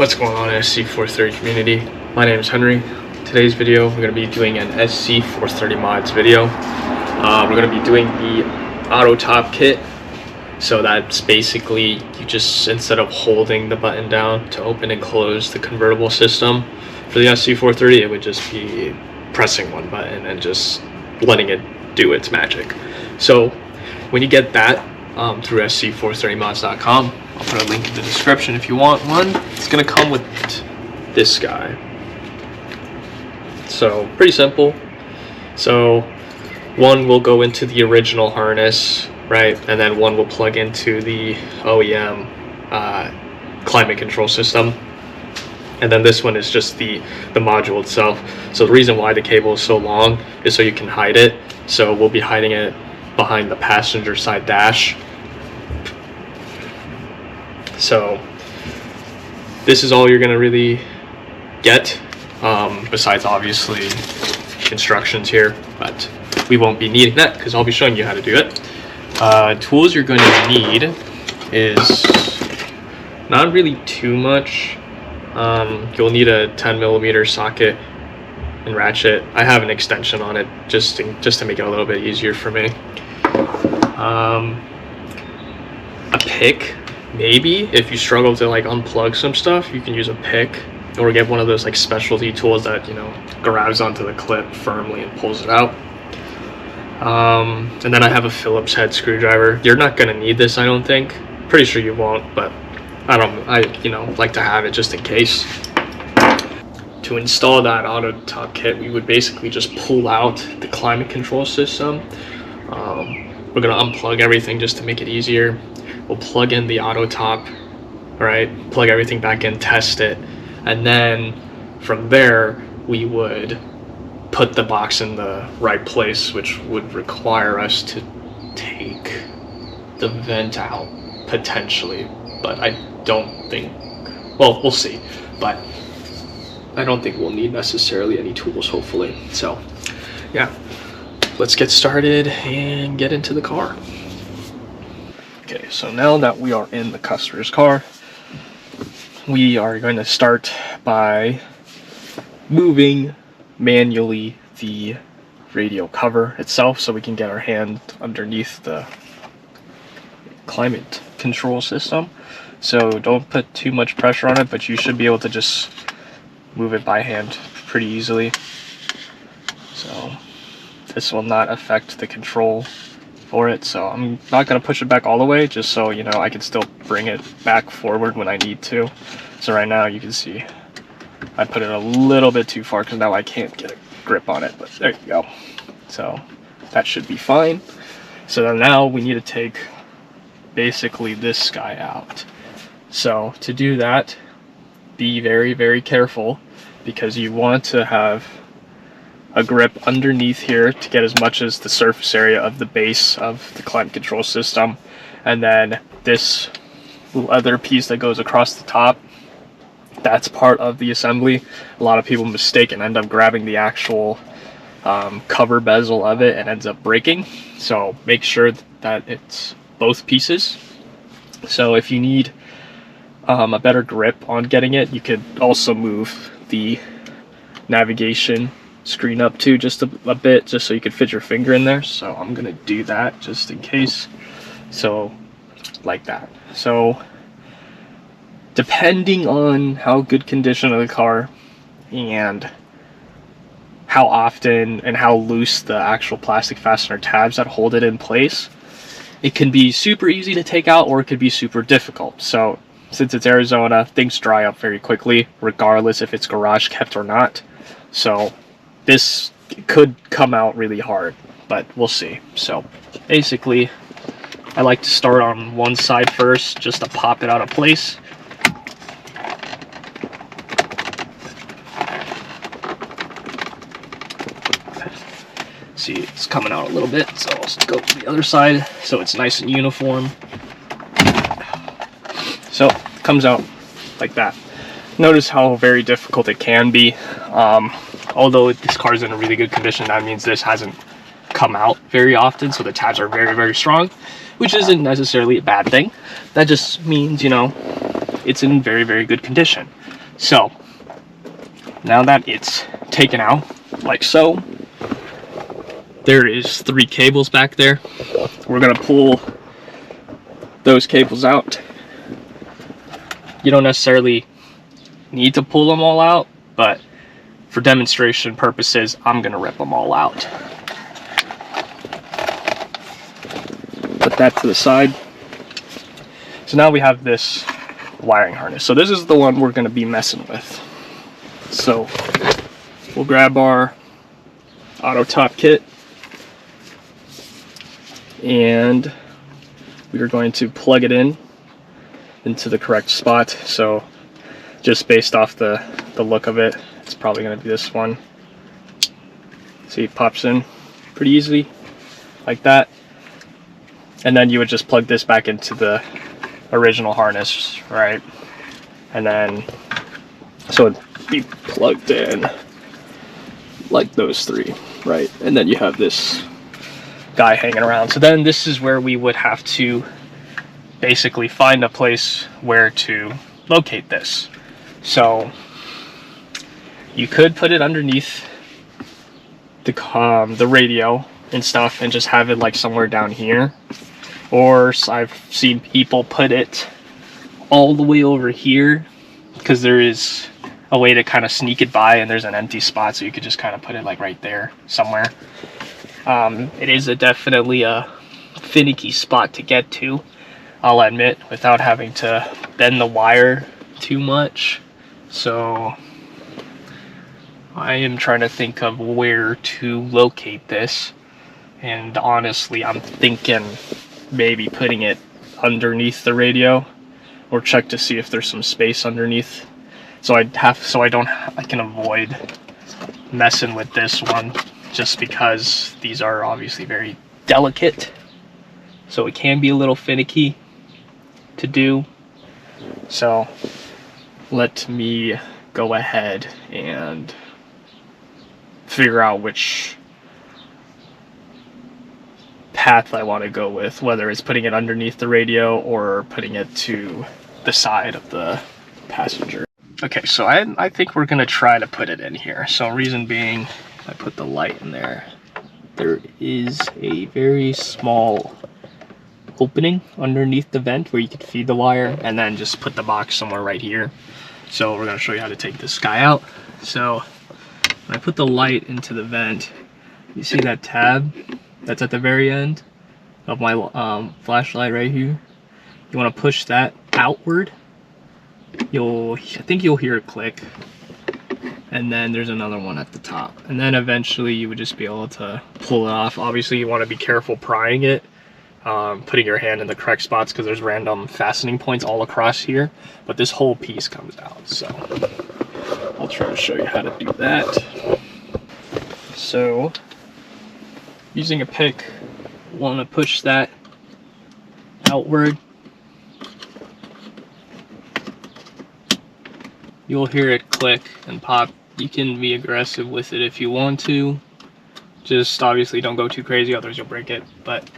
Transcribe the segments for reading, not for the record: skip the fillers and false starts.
What's going on, SC430 community? My name is Henry. Today's video, we're going to be doing an SC430 mods video. We're going to be doing the auto top kit. So that's basically, you just, instead of holding the button down to open and close the convertible system for the SC430, it would just be pressing one button and just letting it do its magic. So when you get that through SC430Mods.com, I'll put a link in the description if you want one. It's going to come with this guy. So pretty simple. So one will go into the original harness, right? And then one will plug into the OEM climate control system. And then this one is just the module itself. So the reason why the cable is so long is so you can hide it. So we'll be hiding it behind the passenger side dash. So this is all you're going to really get, besides obviously instructions here, but we won't be needing that because I'll be showing you how to do it. Tools you're going to need is not really too much. You'll need a 10mm socket and ratchet. I have an extension on it just to make it a little bit easier for me. A pick. Maybe if you struggle to like unplug some stuff, you can use a pick or get one of those like specialty tools that, you know, grabs onto the clip firmly and pulls it out. And then I have a Phillips head screwdriver. You're not gonna need this, I don't think. Pretty sure you won't, but I like to have it just in case. To install that auto top kit, we would basically just pull out the climate control system. We're gonna unplug everything just to make it easier. We'll plug in the auto top, right? Plug everything back in, test it, and then from there we would put the box in the right place, which would require us to take the vent out potentially, but I don't think, well, we'll see, but I don't think we'll need necessarily any tools, hopefully. So yeah, let's get started and get into the car. Okay, so now that we are in the customer's car, we are going to start by moving manually the radio cover itself so we can get our hand underneath the climate control system. So don't put too much pressure on it, but you should be able to just move it by hand pretty easily. So this will not affect the control for it, so I'm not going to push it back all the way, just so you know I can still bring it back forward when I need to. So right now you can see I put it a little bit too far because now I can't get a grip on it, but there you go. So that should be fine. So then now we need to take basically this guy out. So to do that, be very, very careful, because you want to have a grip underneath here to get as much as the surface area of the base of the climate control system, and then this other piece that goes across the top, that's part of the assembly. A lot of people mistake and end up grabbing the actual cover bezel of it and ends up breaking. So make sure that it's both pieces. So if you need a better grip on getting it, you could also move the navigation screen up too just a bit, just so you could fit your finger in there. So I'm gonna do that just in case. So like that. So depending on how good condition of the car and how often and how loose the actual plastic fastener tabs that hold it in place, it can be super easy to take out or it could be super difficult. So since it's Arizona, things dry up very quickly regardless if it's garage kept or not. So this could come out really hard, but we'll see. So basically, I like to start on one side first just to pop it out of place. See, it's coming out a little bit, so I'll just go to the other side so it's nice and uniform. So it comes out like that. Notice how very difficult it can be. Although this car is in a really good condition, that means this hasn't come out very often, so the tabs are very, very strong, which isn't necessarily a bad thing. That just means, you know, it's in very, very good condition. So now that it's taken out like so, there is 3 cables back there. We're gonna pull those cables out. You don't necessarily need to pull them all out, but for demonstration purposes, I'm gonna rip them all out. Put that to the side. So now we have this wiring harness. So this is the one we're gonna be messing with. So we'll grab our auto top kit, and we are going to plug it into the correct spot. So just based off the look of it, it's probably going to be this one. See, it pops in pretty easily like that, and then you would just plug this back into the original harness, right? And then so it'd be plugged in like those 3, right? And then you have this guy hanging around. So then this is where we would have to basically find a place where to locate this. So you could put it underneath the radio and stuff and just have it like somewhere down here, or I've seen people put it all the way over here because there is a way to kind of sneak it by and there's an empty spot, so you could just kind of put it like right there somewhere. It is definitely a finicky spot to get to, I'll admit, without having to bend the wire too much. So I am trying to think of where to locate this, and honestly I'm thinking maybe putting it underneath the radio, or check to see if there's some space underneath, so I can avoid messing with this one, just because these are obviously very delicate, so it can be a little finicky to do. So let me go ahead and figure out which path I want to go with, whether it's putting it underneath the radio or putting it to the side of the passenger. Okay, so I think we're gonna try to put it in here. So reason being, I put the light in there. There is a very small opening underneath the vent where you could feed the wire, and then just put the box somewhere right here. So we're gonna show you how to take this guy out. So when I put the light into the vent, you see that tab that's at the very end of my flashlight right here? You want to push that outward. I think you'll hear it click, and then there's another one at the top, and then eventually you would just be able to pull it off. Obviously you want to be careful prying it, putting your hand in the correct spots, because there's random fastening points all across here, but this whole piece comes out. So I'll try to show you how to do that. So using a pick, want to push that outward. You'll hear it click and pop. You can be aggressive with it if you want to. Just obviously don't go too crazy, otherwise you'll break it. But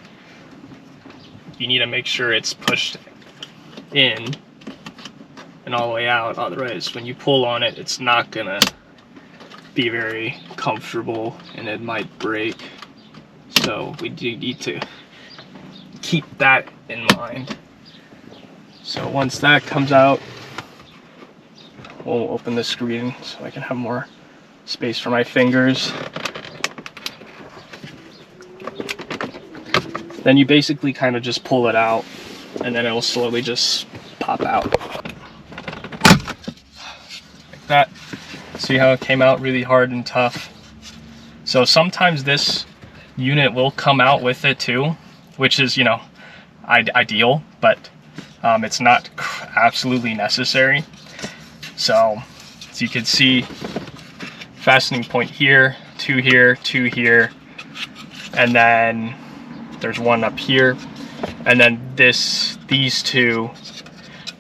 you need to make sure it's pushed in and all the way out. Otherwise, when you pull on it, it's not gonna be very comfortable and it might break. So we do need to keep that in mind. So once that comes out, we'll open the screen so I can have more space for my fingers. Then you basically kind of just pull it out, and then it'll slowly just pop out. Like that. See how it came out really hard and tough? So sometimes this unit will come out with it too, which is, you know, ideal, but it's not absolutely necessary. So as you can see, fastening point here, two here, two here, and then there's one up here, and then these two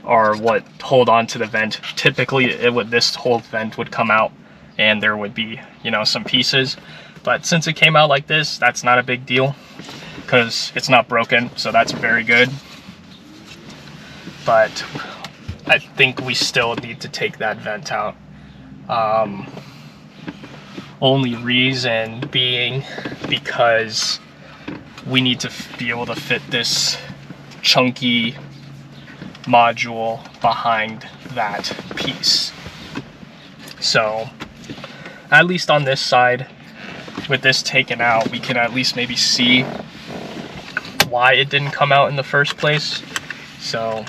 are what hold on to the vent. Typically this whole vent would come out and there would be, you know, some pieces, but since it came out like this, that's not a big deal because it's not broken, so that's very good. But I think we still need to take that vent out. Only reason being because we need to be able to fit this chunky module behind that piece. So at least on this side, with this taken out, we can at least maybe see why it didn't come out in the first place. So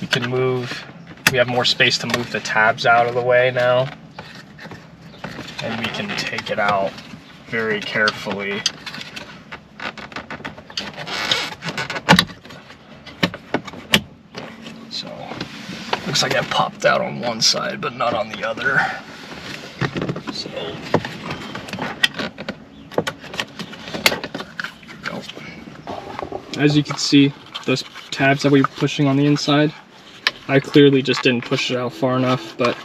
we can move, we have more space to move the tabs out of the way now, and we can take it out very carefully. So looks like it popped out on one side but not on the other. So as you can see, those tabs that we were pushing on the inside, I clearly just didn't push it out far enough, but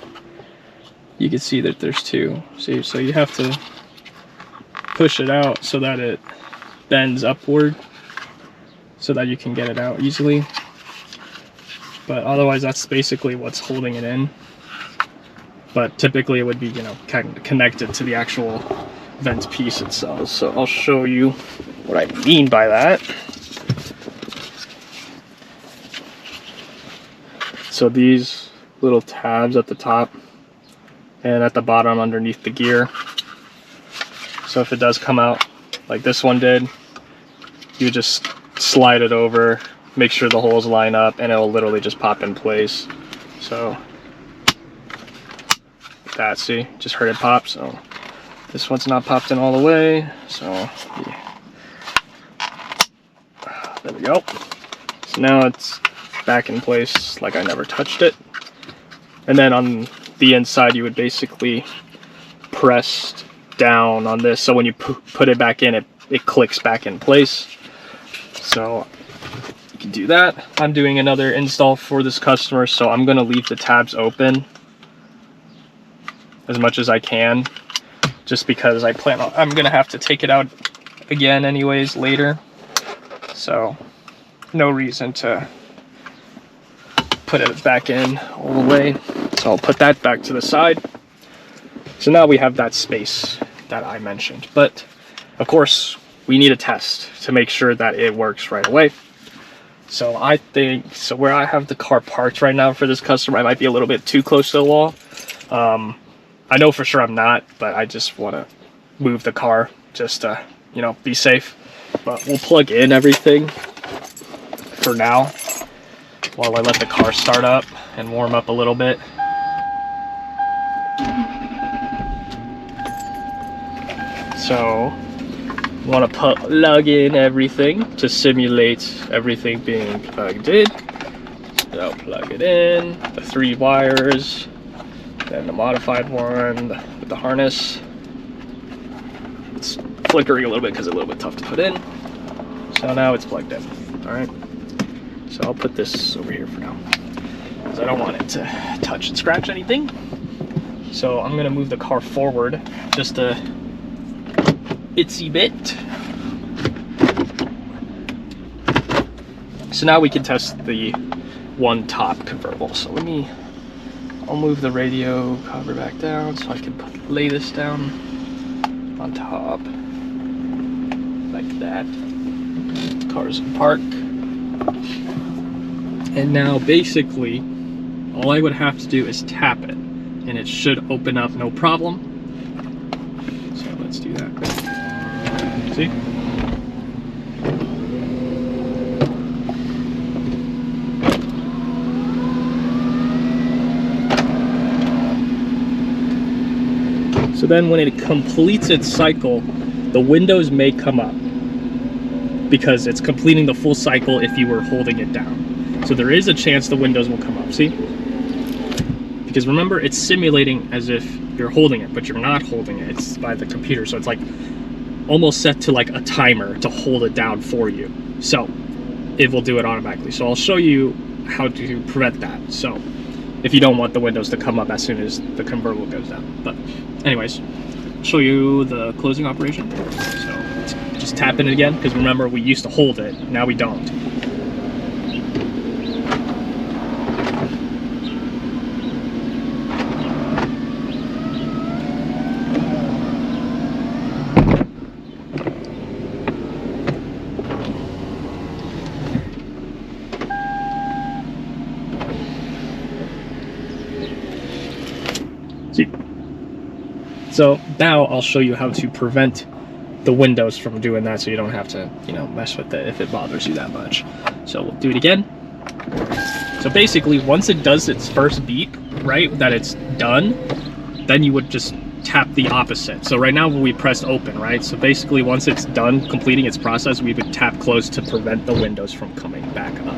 you can see that there's two. See, so you have to push it out so that it bends upward so that you can get it out easily. But otherwise, that's basically what's holding it in. But typically it would be, you know, connected to the actual vent piece itself. So I'll show you what I mean by that. So these little tabs at the top and at the bottom underneath the gear. So if it does come out like this one did, you just slide it over, make sure the holes line up, and it'll literally just pop in place. So that, see, just heard it pop. So this one's not popped in all the way. So yeah. There we go. So now it's back in place like I never touched it. And then on the inside you would basically press down on this, so when you put it back in, it clicks back in place. So you can do that. I'm doing another install for this customer, so I'm going to leave the tabs open as much as I can, just because I'm going to have to take it out again anyways later. So no reason to put it back in all the way. So I'll put that back to the side. So now we have that space that I mentioned. But of course, we need a test to make sure that it works right away. So I think, so where I have the car parked right now for this customer, I might be a little bit too close to the wall. I know for sure I'm not, but I just want to move the car just to, you know, be safe. But we'll plug in everything for now while I let the car start up and warm up a little bit. So want to plug in everything to simulate everything being plugged in. So I'll plug it in, the 3 wires, then the modified one with the harness. It's flickering a little bit because it's a little bit tough to put in. So now it's plugged in. All right. So I'll put this over here for now because I don't want it to touch and scratch anything. So I'm gonna move the car forward just a itsy bit. So now we can test the one top convertible. So I'll move the radio cover back down so I can lay this down on top like that. Car's in park. And now basically all I would have to do is tap it and it should open up no problem. So let's do that. See? So then when it completes its cycle, the windows may come up because it's completing the full cycle if you were holding it down. So there is a chance the windows will come up, see? Because remember, it's simulating as if you're holding it, but you're not holding it. It's by the computer, so it's like almost set to like a timer to hold it down for you. So it will do it automatically. So I'll show you how to prevent that. So if you don't want the windows to come up as soon as the convertible goes down. But anyways, I'll show you the closing operation. So just tap in it again, because remember we used to hold it, now we don't. So now I'll show you how to prevent the windows from doing that, so you don't have to, you know, mess with it if it bothers you that much. So we'll do it again. So basically, once it does its first beep, right, that it's done, then you would just tap the opposite. So right now we pressed open, right? So basically, once it's done completing its process, we would tap close to prevent the windows from coming back up.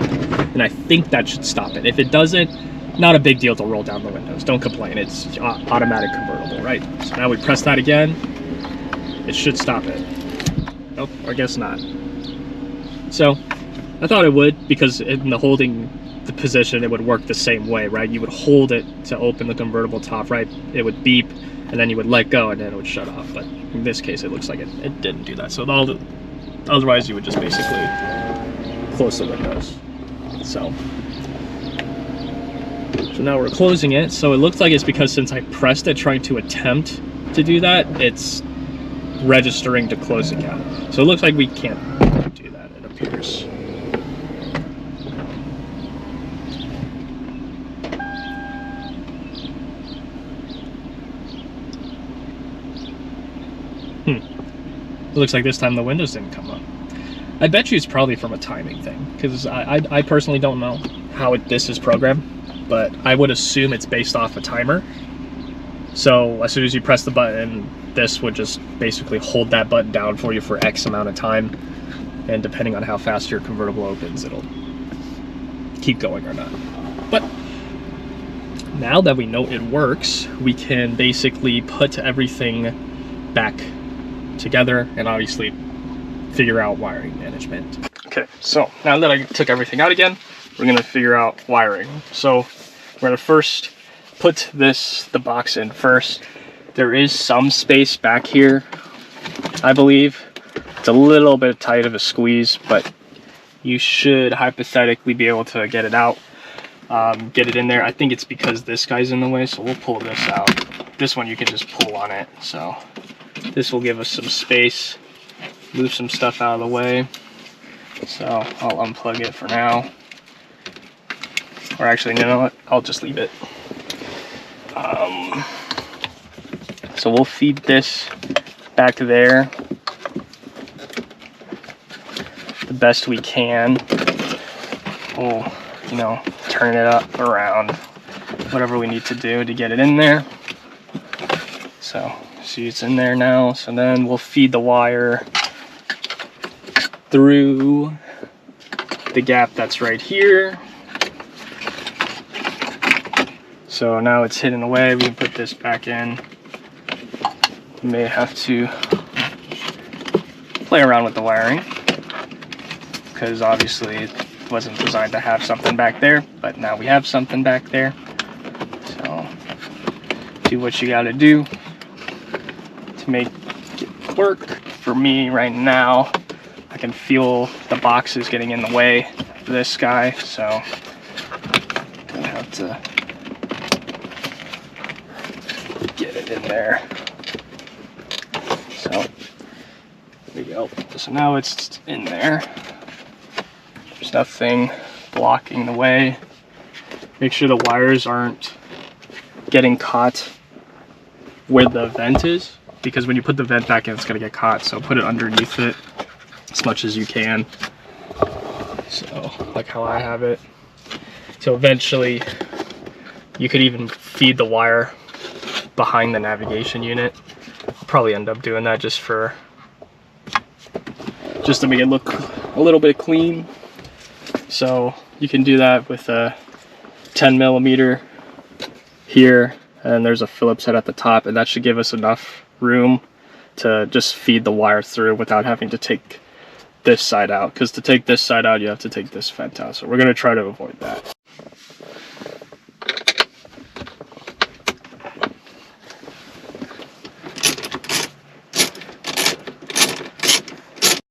And I think that should stop it. If it doesn't, not a big deal to roll down the windows. Don't complain. It's automatic convertible, right? So now we press that again. It should stop it. Nope, I guess not. So I thought it would, because in the holding the position, it would work the same way, right? You would hold it to open the convertible top, right? It would beep, and then you would let go, and then it would shut off. But in this case, it looks like it didn't do that. So otherwise, you would just basically close the windows. So now we're closing it. So it looks like it's because since I pressed it trying to attempt to do that, it's registering to close again. So it looks like we can't do that, it appears. It looks like this time the windows didn't come up. I bet you it's probably from a timing thing, because I personally don't know how this is programmed, but I would assume it's based off a timer. So as soon as you press the button, this would just basically hold that button down for you for X amount of time, and depending on how fast your convertible opens, it'll keep going or not. But now that we know it works, we can basically put everything back together and obviously figure out wiring management. Okay, so now that I took everything out again, we're gonna figure out wiring. So we're gonna first put the box in first. There is some space back here, I believe. It's a little bit tight of a squeeze, but you should hypothetically be able to get it out, get it in there. I think it's because this guy's in the way, so we'll pull this out. This one you can just pull on it, so this will give us some space, move some stuff out of the way. So I'll unplug it for now. Or actually, you know what? I'll just leave it. So we'll feed this back there the best we can. We'll, you know, turn it up around, whatever we need to do to get it in there. So see, it's in there now. So then we'll feed the wire through the gap that's right here. So now it's hidden away. We can put this back in. You may have to play around with the wiring, because obviously it wasn't designed to have something back there, but now we have something back there. So do what you gotta do to make it work. For me right now, I can feel the boxes getting in the way of this guy, so I'm gonna have to get it in there. So there we go. So now it's in there. There's nothing blocking the way. Make sure the wires aren't getting caught where the vent is, because when you put the vent back in, it's going to get caught. So put it underneath it as much as you can. So like how I have it. So eventually you could even feed the wire behind the navigation unit. I'll probably end up doing that just to make it look a little bit clean. So you can do that with a 10mm here, and there's a Phillips head at the top, and that should give us enough room to just feed the wire through without having to take this side out, because to take this side out you have to take this vent out. So we're going to try to avoid that.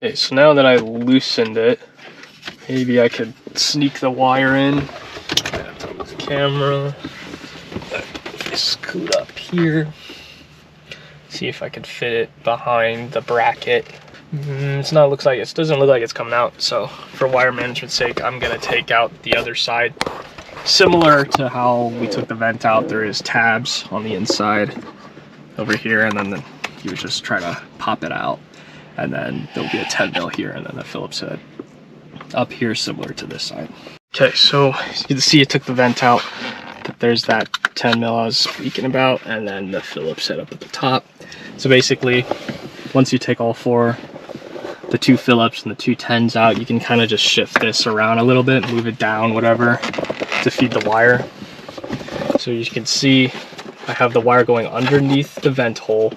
Okay, so now that I loosened it, maybe I could sneak the wire in. I have to move the camera. Scoot up here. See if I can fit it behind the bracket. It doesn't look like it's coming out. So for wire management's sake, I'm gonna take out the other side. Similar to how we took the vent out, there is tabs on the inside over here, and then you would just try to pop it out, and then there'll be a 10 mil here, and then the Phillips head up here, similar to this side. Okay, so you can see it took the vent out, but there's that 10 mil I was speaking about, and then the Phillips head up at the top. So basically, once you take all four, the 2 Phillips and the 2 10s out, you can kind of just shift this around a little bit, move it down, whatever, to feed the wire. So you can see I have the wire going underneath the vent hole,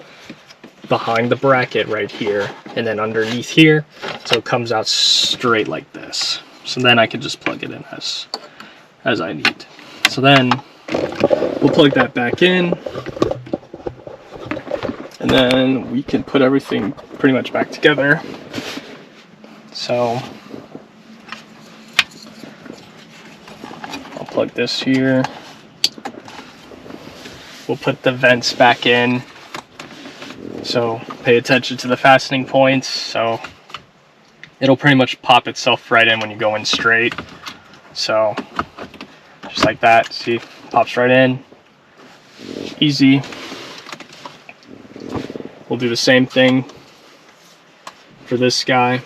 behind the bracket right here, and then underneath here, so it comes out straight like this. So then I can just plug it in as I need. So then we'll plug that back in, and then we can put everything pretty much back together. So I'll plug this here. We'll put the vents back in. So pay attention to the fastening points. So it'll pretty much pop itself right in when you go in straight. So just like that, see, pops right in. Easy. We'll do the same thing for this guy.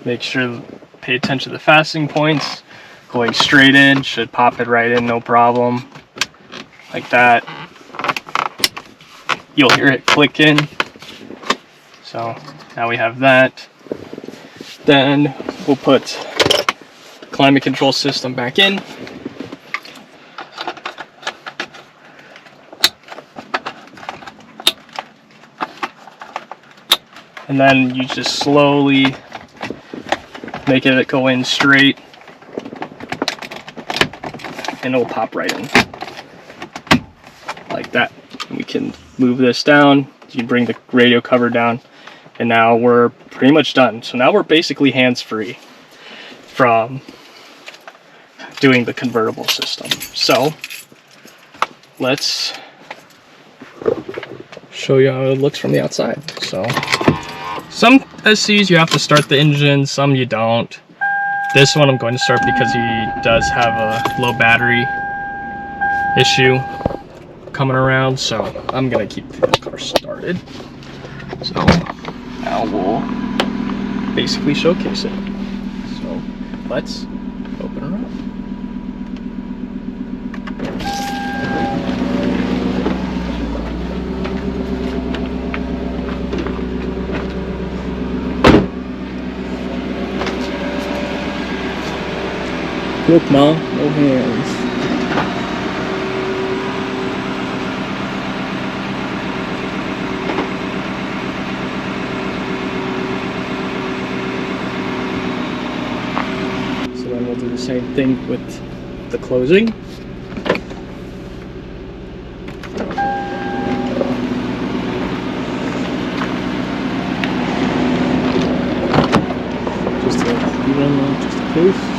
Make sure, pay attention to the fastening points. Going straight in, should pop it right in, no problem. Like that. You'll hear it click in. So now we have that. Then we'll put the climate control system back in. And then you just slowly make it go in straight, and it'll pop right in like that. And we can move this down. You bring the radio cover down, and now we're pretty much done. So now we're basically hands-free from doing the convertible system. So let's show you how it looks from the outside. So some SCs you have to start the engine, some you don't. This one I'm going to start because he does have a low battery issue coming around, so I'm gonna keep the car started. So now we'll basically showcase it. So let's open her up. Look, Ma, no hands. So then we'll do the same thing with the closing. Just a case.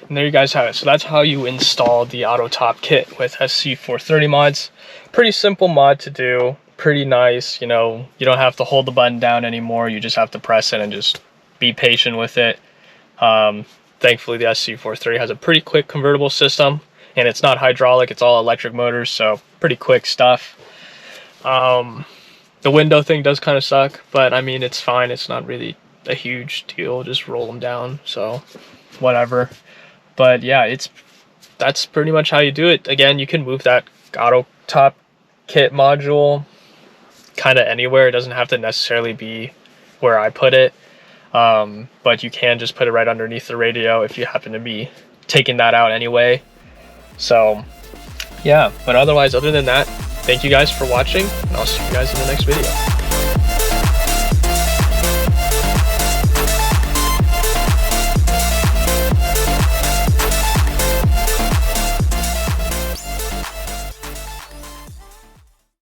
And there you guys have it. So that's how you install the auto top kit with SC430 mods. Pretty simple mod to do, pretty nice. You know, you don't have to hold the button down anymore. You just have to press it and just be patient with it. Thankfully the SC430 has a pretty quick convertible system, and it's not hydraulic, it's all electric motors, so pretty quick stuff. The window thing does kind of suck, but I mean, it's fine. It's not really a huge deal. Just roll them down, so whatever. But yeah, that's pretty much how you do it. Again, you can move that auto top kit module kind of anywhere. It doesn't have to necessarily be where I put it, but you can just put it right underneath the radio if you happen to be taking that out anyway. So yeah, but otherwise, other than that, thank you guys for watching, and I'll see you guys in the next video.